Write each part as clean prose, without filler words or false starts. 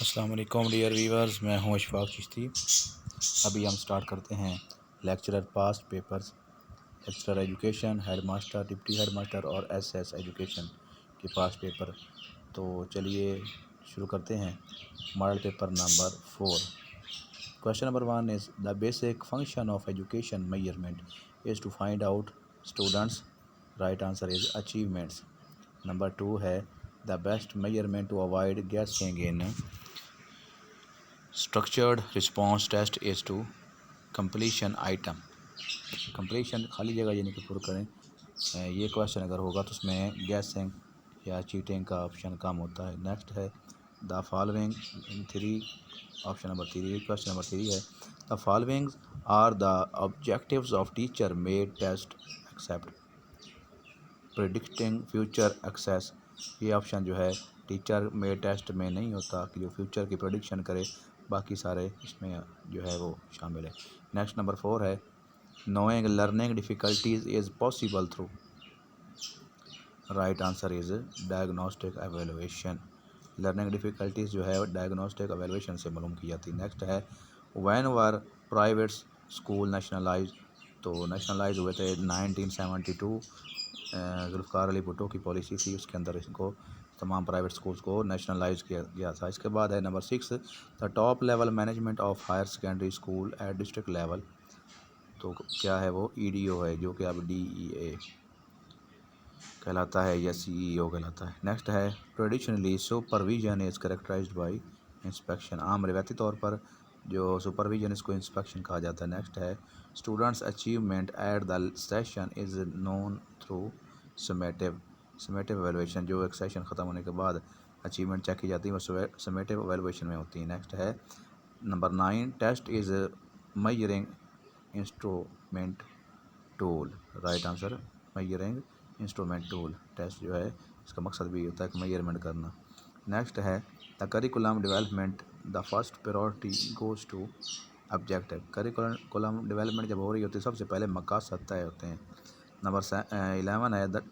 अस्सलाम वालेकुम dear viewers, मैं हूं अशफाक चिश्ती। अभी हम स्टार्ट करते हैं lecturer past papers, lecturer education, head master, deputy head master और एसएस एजुकेशन के पास्ट पेपर। तो चलिए शुरू करते हैं। Model paper number 4। Question number 1 is the basic function of education measurement is to find out students. Right answer is achievements. Number 2 है the best measurement to avoid guessing in structured response test is to completion item. Completion खाली जगह यानी कि पुर करें। ये question अगर होगा तो उसमें गैसिंग या चीटिंग का ऑप्शन कम होता है। नेक्स्ट है the following three. Option number 3, question number 3 है the following are the objectives of teacher made test except predicting future access. ये ऑप्शन जो है टीचर मेड टेस्ट में नहीं होता कि जो फ्यूचर की प्रेडिक्शन करे, बाकी सारे इसमें जो है वो शामिल है। नेक्स्ट नंबर 4 है knowing learning difficulties is possible through. Right answer is diagnostic evaluation. Learning difficulties जो है डायग्नोस्टिक एवेलुएशन से मालूम की जाती है। नेक्स्ट है when were private school nationalise. तो नेशनलाइज हुए थे 1972। जुल्फ़िकार अली भुट्टो की पॉलिसी थी, उसके अंदर इनको तमाम प्राइवेट स्कूल्स को नेशनलाइज किया गया था। इसके बाद है number 6 the top level management of higher secondary school at district level. तो क्या है वो ईडीओ है, जो कि अब डीईए कहलाता है या सीईओ कहलाता है। नेक्स्ट है traditionally supervision is characterised bye inspection. आम रिवायती तौर पर जो सुपरविजन इसको इंस्पेक्शन कहा जाता है। नेक्स्ट है students achievement at the session is known through summative. Summative evaluation, जो एक सेशन ख़त्म होने के बाद अचीवमेंट चेक की जाती है वो समेटिव एवेलुएशन में होती है। नेक्स्ट है number 9 test is measuring instrument tool. Right answer measuring instrument tool. Test जो है इसका मकसद भी होता है कि मेजरमेंट करना। नेक्स्ट है the curriculum development the first priority goes to objective. Curriculum development जब हो रही होती है सबसे पहले मकसद तय होते हैं। नंबर 11 है the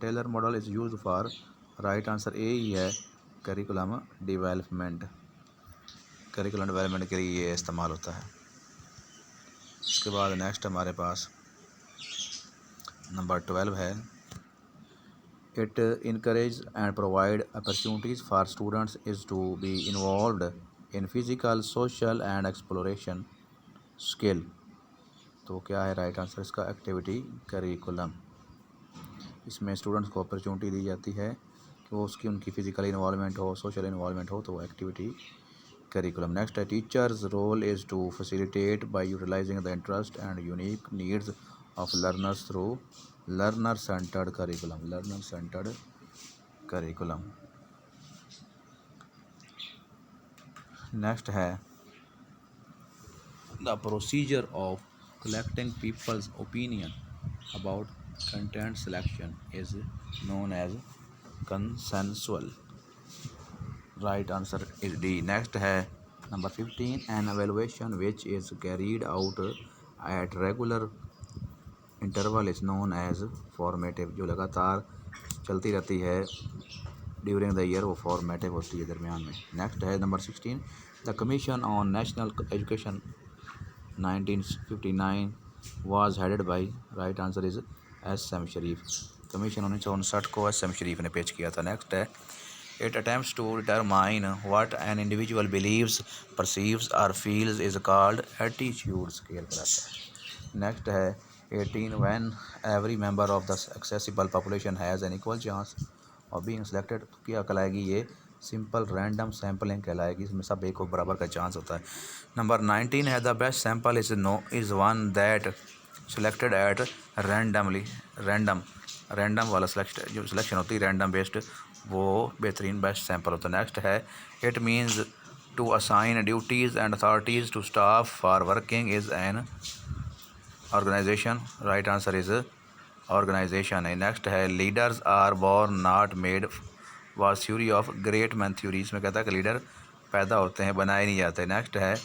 Taylor model is use for. Right answer A ही है करिकुलम डेवलपमेंट। करिकुलम डेवलपमेंट के लिए ये इस्तेमाल होता है। इसके बाद नेक्स्ट हमारे पास नंबर 12 है it encourage and provide opportunities for students is to be involved in physical social and exploration skill. तो क्या है राइट आंसर इसका एक्टिविटी करिकुलम। इसमें स्टूडेंट्स को अपॉर्चुनिटी दी जाती है कि वो उनकी फ़िज़िकल इन्वॉल्वमेंट हो, सोशल इन्वॉल्वमेंट हो, तो वो एक्टिविटी करिकुलम। नेक्स्ट है teacher's role is to facilitate by utilising the interest and unique needs of learners through learner centred curriculum. Learner centred curriculum. Next है the procedure of collecting people's opinion about content selection is known as consensual. Right answer is D. Next है number 15 an evaluation which is carried out at regular interval is known as formative. जो लगातार चलती रहती है during the year वो formative होती है दरमियान में। नेक्स्ट है number 16 the commission on national education 1959 was headed by. Right answer is S M Sharif. Commission 1959 को एस एम शरीफ ने पेश किया था। नेक्स्ट है it attempts to determine what an individual believes perceives और feels is called attitude scale कहलाता है। Next है 18 when every member of the accessible population has an equal chance of being selected. तो क्या कहलाएगी ये सिंपल रैंडम सैम्पलिंग कहलाएगी। इसमें सब एक को बराबर का चांस होता है। नंबर 19 है the best sample is one that selected eight randomly. Random वाला जो सिलेक्शन होती है रैंडम बेस्ड, वो बेहतरीन बेस्ट सैम्पल होता है। नेक्स्ट है it means to assign duties and authorities to staff for working is an organisation. Right answer is organisation है। नेक्स्ट है leaders are born not made was theory of great man theory. इसमें कहता है कि leader पैदा होते हैं, बनाए नहीं जाते। नेक्स्ट है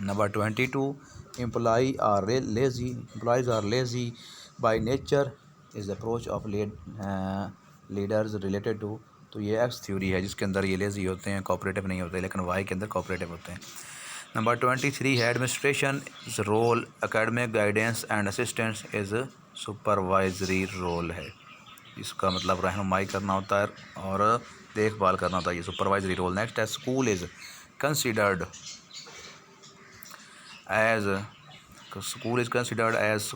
number 22 employees are lazy by nature is approach of leaders related to तो ये एक्स थ्योरी है जिसके अंदर ये लेज़ी होते हैं, कोऑपरेटिव नहीं होते, लेकिन वाई के अंदर कोऑपरेटिव होते हैं। नंबर 23 है administration is role, academic guidance and assistance is supervisory role है। इसका मतलब रहनुमाई करना होता है और देखभाल करना होता है, ये सुपरवाइजरी रोल। नेक्स्ट है school is considered as, school is considered as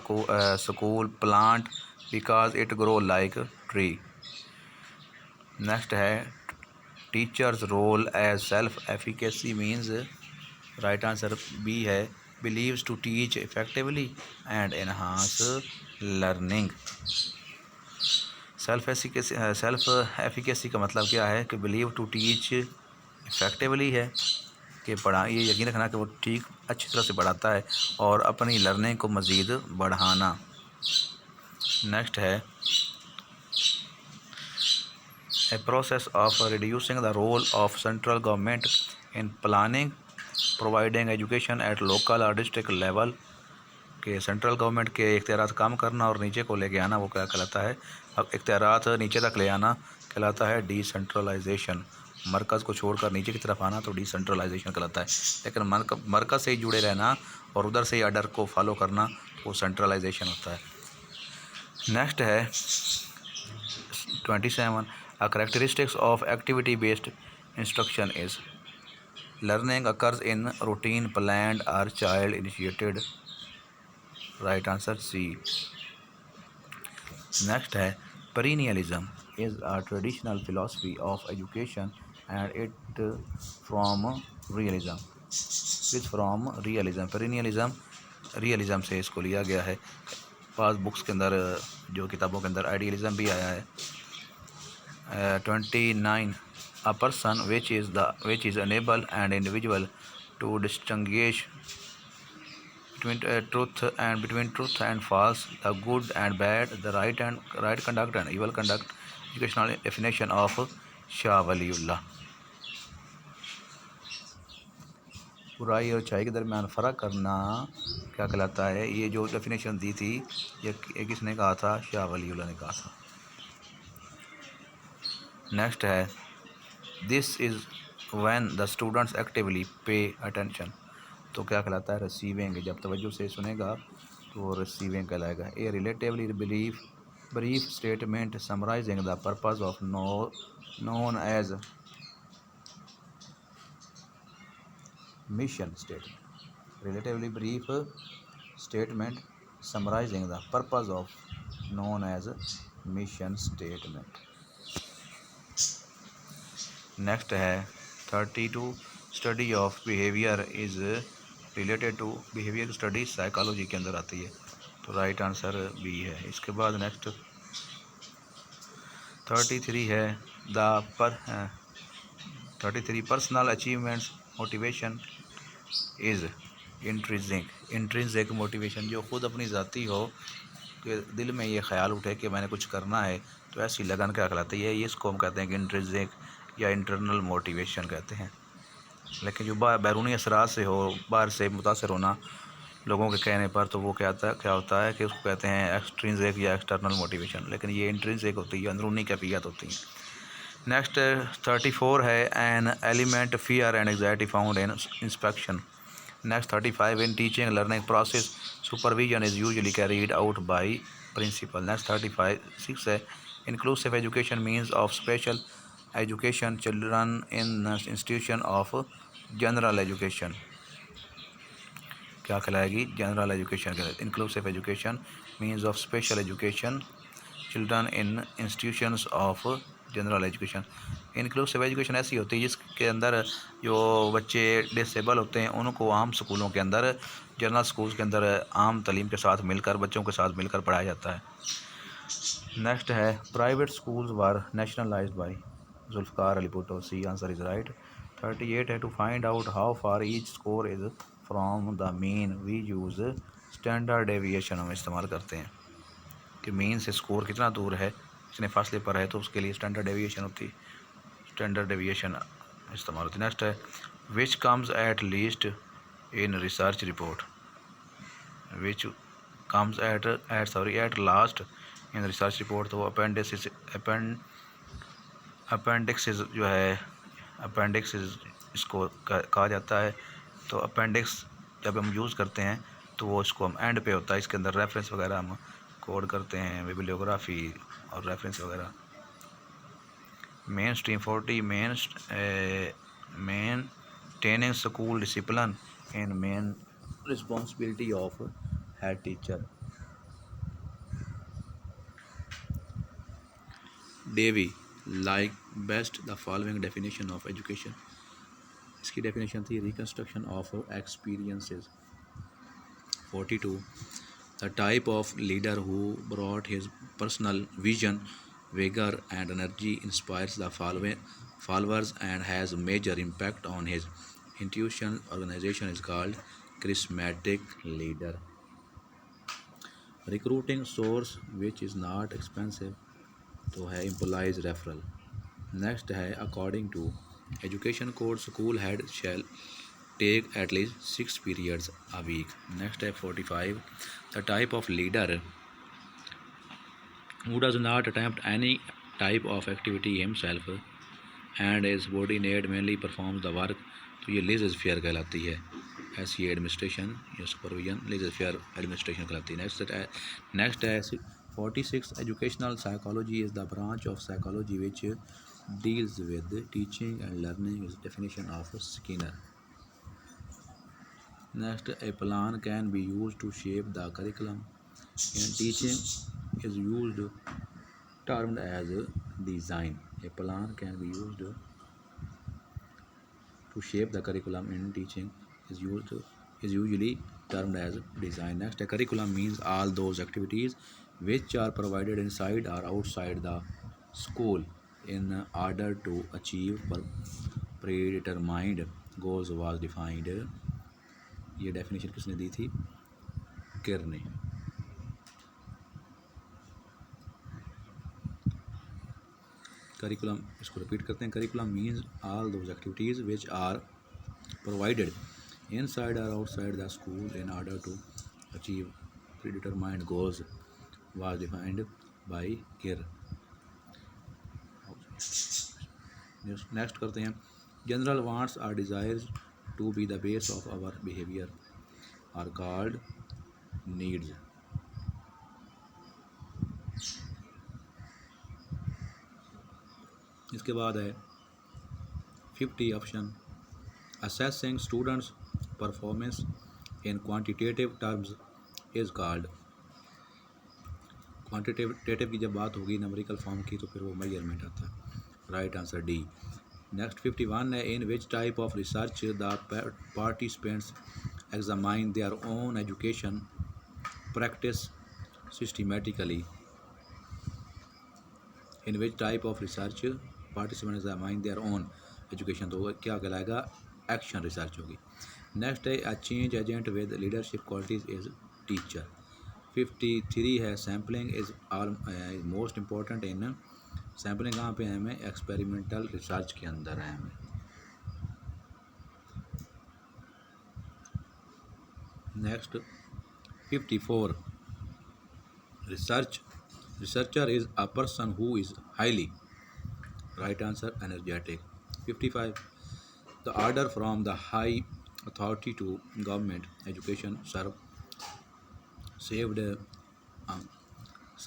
school plant because it grow like tree. Next है teachers role as self efficacy means, right answer B है believes to teach effectively and enhance learning. Self efficacy का मतलब क्या है कि believe to teach effectively है कि पढ़ा, ये यकीन रखना कि वो ठीक अच्छी तरह से पढ़ाता है और अपनी लर्निंग को मज़ीद बढ़ाना। नेक्स्ट है a process of reducing the role of central government in planning providing education at local और डिस्ट्रिक्ट लेवल, के सेंट्रल गवर्नमेंट के इख्तियारात कम करना और नीचे को लेके आना, वो क्या कहलाता है, अब इख्तियारात नीचे तक ले आना कहलाता है डिसेंट्रलाइजेशन। मरकज़ को छोड़कर नीचे की तरफ आना तो डिसेंट्रलाइजेशन कहलाता है, लेकिन मरकज़ से ही जुड़े रहना और उधर से ही आर्डर को फॉलो करना वो सेंट्रलाइजेशन होता है। नेक्स्ट है 27 a characteristics of activity based instruction is learning occurs in routine planned और child initiated, right answer C. Next है perennialism is a traditional philosophy of education and it from realism, is from realism। perennialism realism से इसको लिया गया है। पास books के अंदर जो किताबों के अंदर आइडियलिज़म भी आया है। 29 a person which is enable and individual to distinguish between truth and false, the good and bad, the right conduct and evil conduct, educational definition of Shah Waliullah. बुराई और अच्छाई के दरमियान फ़र्क करना क्या कहलाता है, ये जो डेफिनेशन दी थी ये किसने कहा था, शाह वलीउल्लाह ने कहा था। नेक्स्ट है this is when the students actively pay attention, तो क्या कहलाता है, रिसीविंग। जब तवज्जो से सुनेगा तो वो रिसीविंग कहलाएगा। A relatively brief statement summarising the purpose of known as mission statement. Relatively brief statement summarising the purpose of known as mission statement. Next है 32 study of behaviour is related to behaviour study psychology के अंदर आती है, तो right answer B है। इसके बाद next 33 है 33 personal achievements motivation is intrinsic motivation, जो ख़ुद अपनी ज़ाती हो कि दिल में ये ख्याल उठे कि मैंने कुछ करना है, तो ऐसी लगन क्या कहलाती है, ये इसको हम कहते हैं कि इंट्रिंसिक या इंटरनल मोटिवेशन कहते हैं। लेकिन जो बैरूनी असरात से हो, बाहर से मुतासर होना लोगों के कहने पर, तो वो क्या होता है कि उसको कहते हैं एक्सट्रिंसिक या एक्सटर्नल मोटिवेशन, लेकिन ये इंट्रिंसिक होती है, अंदरूनी कैफियत होती है। नेक्स्ट 34 है an element fear and anxiety found in inspection. Next 35 in teaching learning process supervision is usually carried out by principal. Next 35 है inclusive education means of special education children in institution of general education, क्या कहलाएगी, general education. Inclusive education means of special education children in institutions of general education. Inclusive education ऐसी होती है जिसके अंदर जो बच्चे डिसेबल होते हैं उनको आम स्कूलों के अंदर, जनरल स्कूल्स के अंदर आम तालीम के साथ मिलकर, बच्चों के साथ मिलकर पढ़ाया जाता है। नेक्स्ट है private schools were nationalised by Zulfikar Ali Bhutto, C answer is right. 38 है to find out how far each score is from the mean we use standard deviation, हम इस्तेमाल करते हैं कि मीन से स्कोर कितना दूर है, कितने फासले पर है, तो उसके लिए स्टैंडर्ड डेविएशन होती है, स्टैंडर्ड डेविएशन इस्तेमाल होती है। नेक्स्ट है which comes at least in research report, which comes at last in research report, तो अपेंडिक्स जो है, अपेंडिक्स इसको कहा जाता है। तो अपेंडिक्स जब हम यूज़ करते हैं तो वो इसको हम एंड पे होता है, इसके अंदर रेफरेंस वगैरह हम कोड करते हैं, बिब्लियोग्राफी और रेफरेंस वगैरह। Main stream 40 maintaining school discipline and main responsibility of head teacher. Dewey like best the following definition of education. इसकी डेफिनेशन थी reconstruction of experiences. 42 the type of leader who brought his personal vision vigor and energy inspires the followers and has major impact on his institution organization is called charismatic leader। recruiting source which is not expensive तो है employees referral। next है according to education code school head shall take at least 6 periods a week। next है 45 the type of leader who does not attempt any type of activity himself and is subordinate mainly performs the work। तो ये laser fair कहलाती है, ऐसी administration या supervision laser fair administration कहलाती है। Next है 46 educational psychology is the branch of psychology which deals with teaching and learning is definition of Skinner. Next a plan can be use to shape the curriculum in teaching is used termed as design। A plan can be used to shape the curriculum in teaching is usually termed as design। next a curriculum means all those activities which are provided inside or outside the school in order to achieve predetermined goals was defined। ये definition किसने दी थी? किर ने। Curriculum, इसको repeat करते हैं। Curriculum means all those activities which are provided inside और outside the school in order to achieve predetermined goals was defined by Kerr. Next करते हैं general wants or desires to be the base of our behaviour are called needs. इसके बाद है 50 option assessing students performance in quantitative terms is called. Quantitative की जब बात होगी numerical form की तो फिर वो मेजरमेंट आता है। Right answer D. नेक्स्ट 51 है in which type of research the participants examine their own education practice systematically. In which type of research participant examine their own education, तो क्या कहलाएगा? एक्शन रिसर्च होगी। नेक्स्ट है a change agent with leadership qualities is teacher. 53 है sampling is most important in. Sampling कहाँ पे है हमें? एक्सपेरिमेंटल रिसर्च के अंदर है हमें। Next 54 researcher is a person who is highly. Right answer energetic. 55 the order from the high authority to government education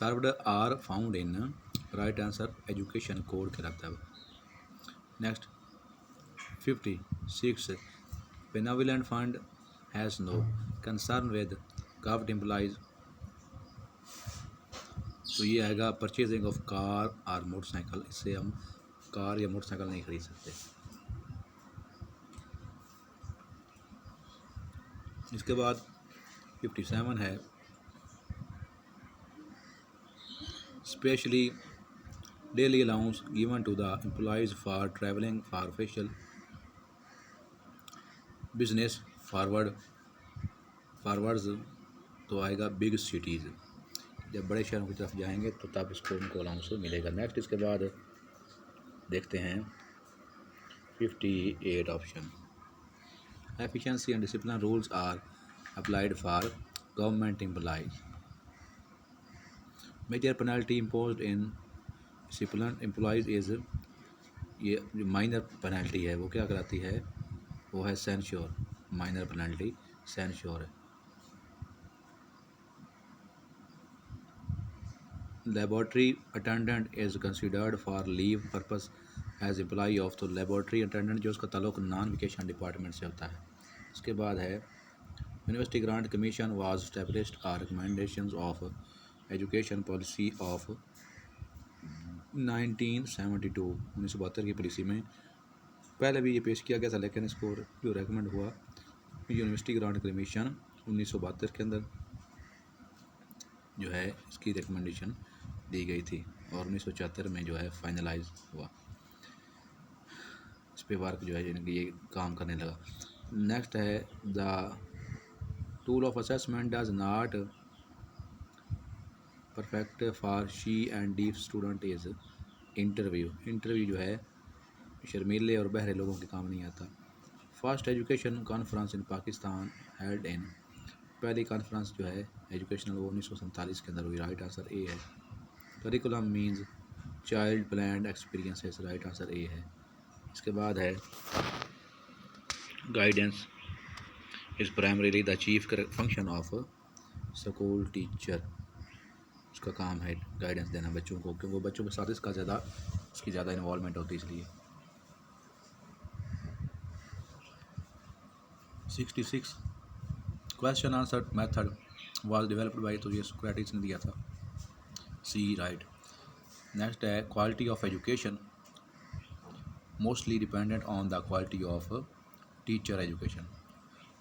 served are found in. Right answer education code कहलाता है। Next 56 benevolent fund has no concern with government employees, तो ये आएगा purchasing of car और motorcycle. इससे हम car या motorcycle नहीं खरीद सकते। इसके बाद 57 है specially daily allowance given to the employees for travelling for official business forwards, तो आएगा बिग सिटीज़। जब बड़े शहरों की तरफ जाएंगे तो तब इसको उनको अलाउंस मिलेगा। नेक्स्ट इसके बाद देखते हैं 58 option efficiency and discipline rules are applied for government employees. Major penalty imposed in discipline employees is ये जो माइनर पेनल्टी है वो क्या कराती है, वो है सेंश्योर, माइनर पेनल्टी सेंश्योर है। Laboratory attendant is considered for leave purpose as employee of, तो लेबॉर्ट्री अटेंडेंट जो उसका ताल्लुक नॉन वेकेशन डिपार्टमेंट से होता है। उसके बाद है university grant commission was established are recommendations of education policy of 1972, 1972 की पॉलिसी में पहले भी ये पेश किया गया था, लेकिन इसको जो रेकमेंड हुआ यूनिवर्सिटी ग्रांट कमीशन 1972 के अंदर जो है इसकी रिकमेंडेशन दी गई थी और 1974 में जो है फाइनलाइज हुआ, इस पे वर्क जो है ये काम करने लगा। नेक्स्ट है the tool of assessment does not perfect for she and deaf student is interview, interview जो है शर्मीले और बहरे लोगों के काम नहीं आता। First education conference in Pakistan held in, पहली कॉन्फ्रेंस जो है एजुकेशनल वो 1947 के अंदर हुई, राइट आंसर ए है। Curriculum means child planned experiences, right answer ए है। इसके बाद है guidance is primarily the chief function of school teacher, उसका काम है गाइडेंस देना बच्चों को, क्योंकि वो बच्चों के साथ इसकी ज़्यादा इन्वॉल्वमेंट होती है इसलिए। 66 question answer method was developed by, तो ये सोक्रेटिस ने दिया था, सी राइट। नेक्स्ट है quality of education mostly dependent on the quality of teacher education,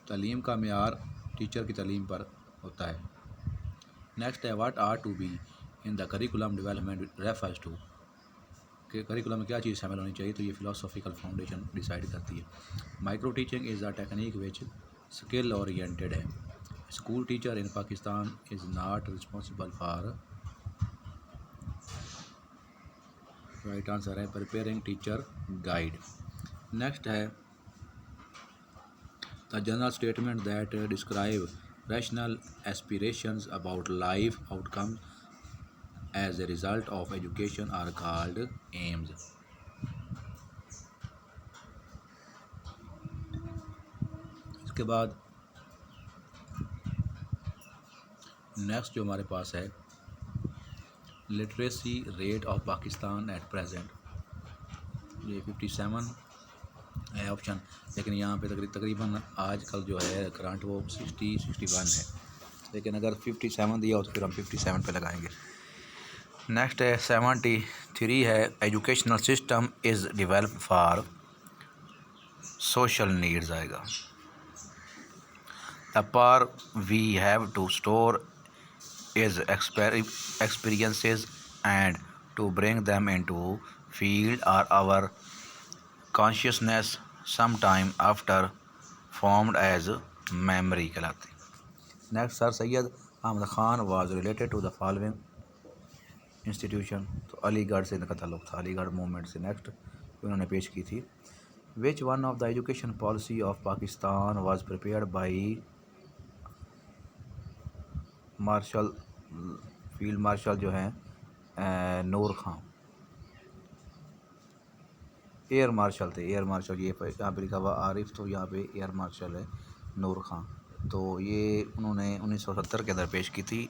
तालीम का मेयार टीचर की तालीम पर होता है। नेक्स्ट है what are to be in the curriculum development refers to, कि करिकुलम में क्या चीज़ शामिल होनी चाहिए, तो ये फिलोसॉफिकल फाउंडेशन डिसाइड करती है। Micro teaching is the technique which skill oriented है। School teacher in Pakistan is not responsible for, right answer है प्रिपेयरिंग टीचर गाइड। नेक्स्ट है the general statement that describe rational aspirations about life outcome as a result of education are called aims. इसके बाद next जो हमारे पास है literacy rate of Pakistan at present, ये 57 है ऑप्शन, लेकिन यहाँ पे तकरीबन आजकल जो है करंट वो 61 है, लेकिन अगर 57 दिया हो तो फिर हम 57 पे लगाएंगे। नेक्स्ट है 73 है educational system is develop for social needs आएगा। The power we have to store is experiences and to bring them into field or our consciousness sometime after formed as memory कहलाती। Next sir Syed Ahmad Khan was related to the following institution, तो अलीगढ़ से इनका ताल्लुक था, Aligarh movement से। Next उन्होंने पेश की थी which one of the education policy of Pakistan was prepared by marshal, field marshal जो हैं नूर खां, एयर मार्शल थे, एयर मार्शल, ये यहाँ पे लिखा हुआ आरिफ, तो यहाँ पे एयर मार्शल है नूर खां, तो ये उन्होंने 1970 के अंदर पेश की थी,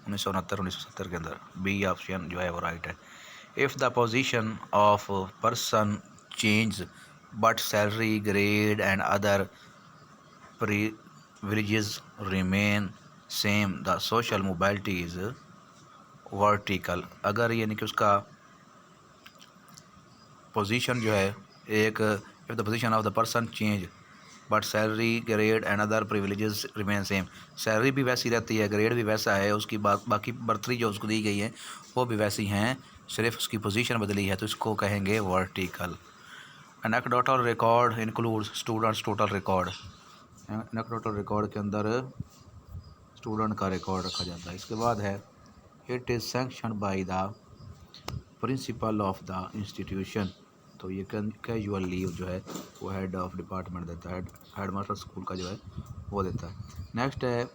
1969-1970 के अंदर। बी ऑप्शन जो है वो राइट है। If the position of person change but salary grade and other privileges remain same the social mobility is vertical, अगर यानी कि उसका पोजीशन जो है एक, if the position of the person change but salary grade and other privileges remain same, salary भी वैसी रहती है, ग्रेड भी वैसा है, उसकी बाकी बर्तरी जो उसको दी गई है वो भी वैसी हैं, सिर्फ उसकी पोजीशन बदली है, तो इसको कहेंगे vertical. Anecdotal record includes students total record, anecdotal record के अंदर स्टूडेंट का रिकॉर्ड रखा जाता है। इसके बाद है it is sanctioned by the principle of the institution, तो ये कैजुअल लीव जो है वो हेड ऑफ डिपार्टमेंट देता है, हेड मास्टर स्कूल का जो है वो देता है। नेक्स्ट है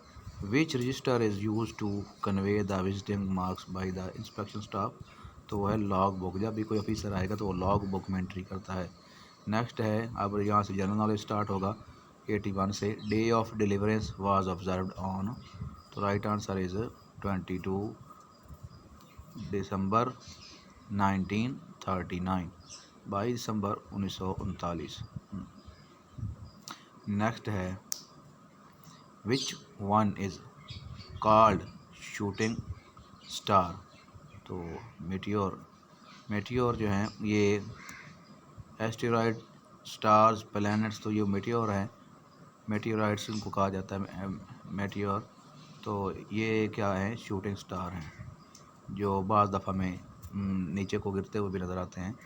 which register is use to convey the visiting marks by the inspection staff, तो वो है लॉग बुक। जब भी कोई ऑफिसर आएगा तो वो लॉग बुक में एंट्री करता है। नेक्स्ट है, अब यहाँ से जनरल नॉलेज स्टार्ट होगा 81 से। Day of deliverance was observed on, तो right answer is 22 December 1939, 22 December 1939। Next है, which one is called shooting star, तो मेटियोर। मेटियोर जो हैं ये एस्टेरॉयड, स्टार्स, प्लैनेट्स, तो ये मेटियोर हैं, मेटियोराइट्स इनको कहा जाता है मेटियोर। तो ये क्या है, शूटिंग स्टार हैं जो बाज़ दफ़ा में नीचे को गिरते हुए भी नज़र आते हैं।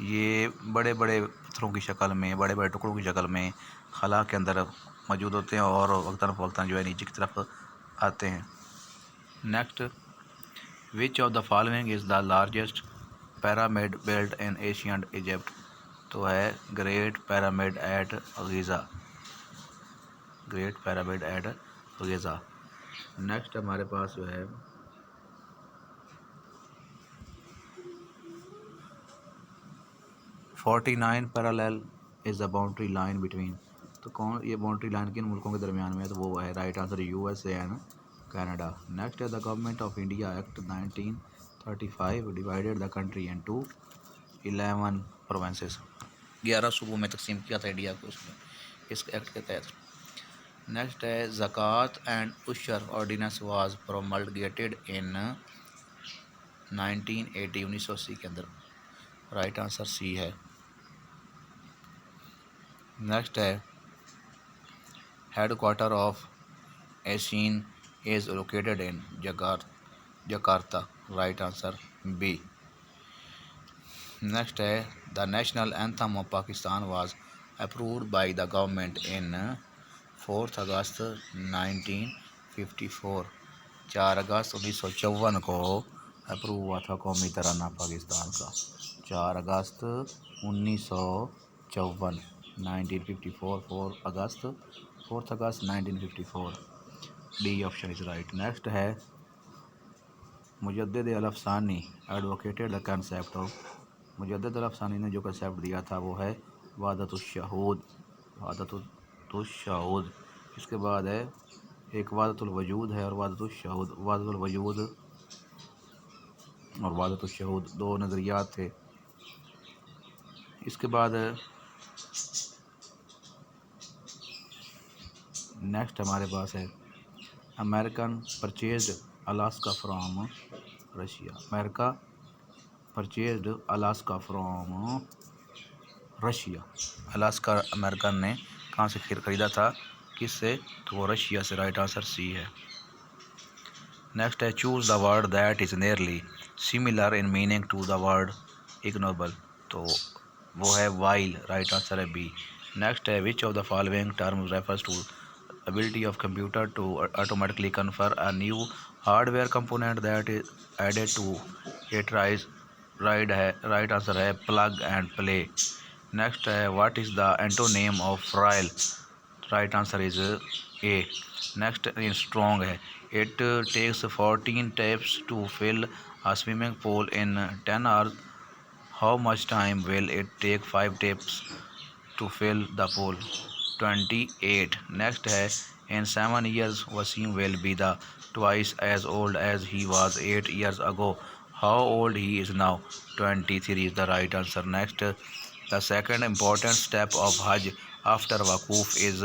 ये बड़े बड़े पत्थरों की शक्ल में, बड़े बड़े टुकड़ों की शक्ल में खला के अंदर मौजूद होते हैं और वक्तन फ़वक्तन जो है नीचे की तरफ आते हैं। Next, which of the following is the largest pyramid built in ancient Egypt, तो है great pyramid at Giza, great pyramid at Giza. Next हमारे पास जो है 49 parallel is the boundary line between, तो कौन ये बाउंड्री लाइन किन मुल्कों के दरमियान में है, तो वो है right answer USA and Canada. Next है, the government of India act 1935 divided the country into 11 provinces, 11 सूबों में तकसीम किया था इंडिया को उसमें, इस एक्ट के तहत। नेक्स्ट है, ज़कात एंड उशर ऑर्डिनेंस वाज प्रोमलगेटेड इन 1980, 1980 के अंदर, राइट आंसर सी है। नेक्स्ट है, headquarter of ASEAN is located in Jakarta, right answer B. Next है, the national anthem of Pakistan was approved by the government in 4 August 1954, 4 August 1954 को approve हुआ था कौमी तराना पाकिस्तान का, 4 August 1954, 1954, 4 August 1954, D option is right. Next है, मुजद्दिद अल-अफ़सानी advocated the concept of, मुजद्दिद अल-अफ़सानी ने जो concept दिया था वो है वहदतुश्शहूद, वहदतुश्शहूद। इसके बाद है एक वहदतुल वजूद है और वहदतुश्शहूद, वहदतुल वजूद और वहदतुश्शहूद दो नज़रियात थे। इसके बाद नेक्स्ट हमारे पास है, American purchased Alaska from Russia, America purchased Alaska from Russia, Alaska American ने कहाँ से ख़रीदा था, किससे, तो वो रशिया से, राइट आंसर सी है। नेक्स्ट है, choose the word that is nearly similar in meaning to the word ignoble, तो वो है वाइल, राइट आंसर है बी। नेक्स्ट है, which of the following terms refers to ability of computer to automatically confer a new hardware component that is added to it, right answer है plug and play। next है, what is the antonym of frail, right answer is A। next is strong है, it takes 14 taps to fill a swimming pool in 10 hours, how much time will it take 5 taps to fill the pool, 28। next है, in 7 years Wasim will be the twice as old as he was 8 years ago, how old he is now, 23 is the right answer। next, the second important step of Hajj after Waquf is,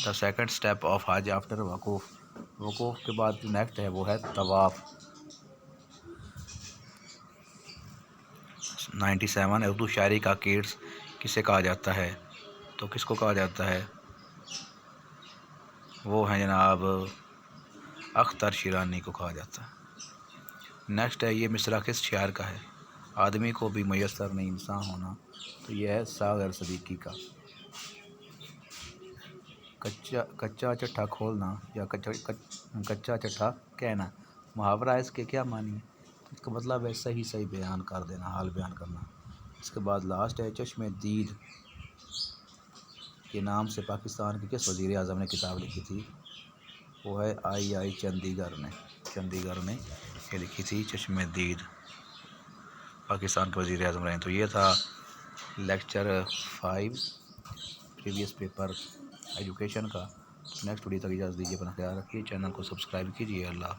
the second step of Hajj after Waquf, वकूफ़ के बाद next है वो है तवाफ़। 97, उर्दू शायरी का kids किसे कहा जाता है, तो किसको कहा जाता है, वो है जनाब अख्तर शिरानी को कहा जाता है। नेक्स्ट है, ये मिसरा किस शायर का है, आदमी को भी मैसर नहीं इंसान होना, तो यह है सागर सदीकी का। कच्चा चट्टा खोलना या कच्चा चट्टा कहना, मुहावरा है, इसके क्या मानी है, तो इसका मतलब है सही सही बयान कर देना, हाल बयान करना। इसके बाद लास्ट है, चश्मे दीद के नाम से पाकिस्तान के किस वज़ीर आज़म ने किताब लिखी थी, वो है आई चंडीगढ़ ने ये लिखी थी चश्मे-दीद पाकिस्तान के वज़ीर आज़म रहे। तो ये था लेक्चर 5 प्रीवियस पेपर एजुकेशन का। नेक्स्ट वीडियो तक इजाज़त दीजिए, अपना ख्याल रखिए, चैनल को सब्सक्राइब कीजिए। अल्लाह।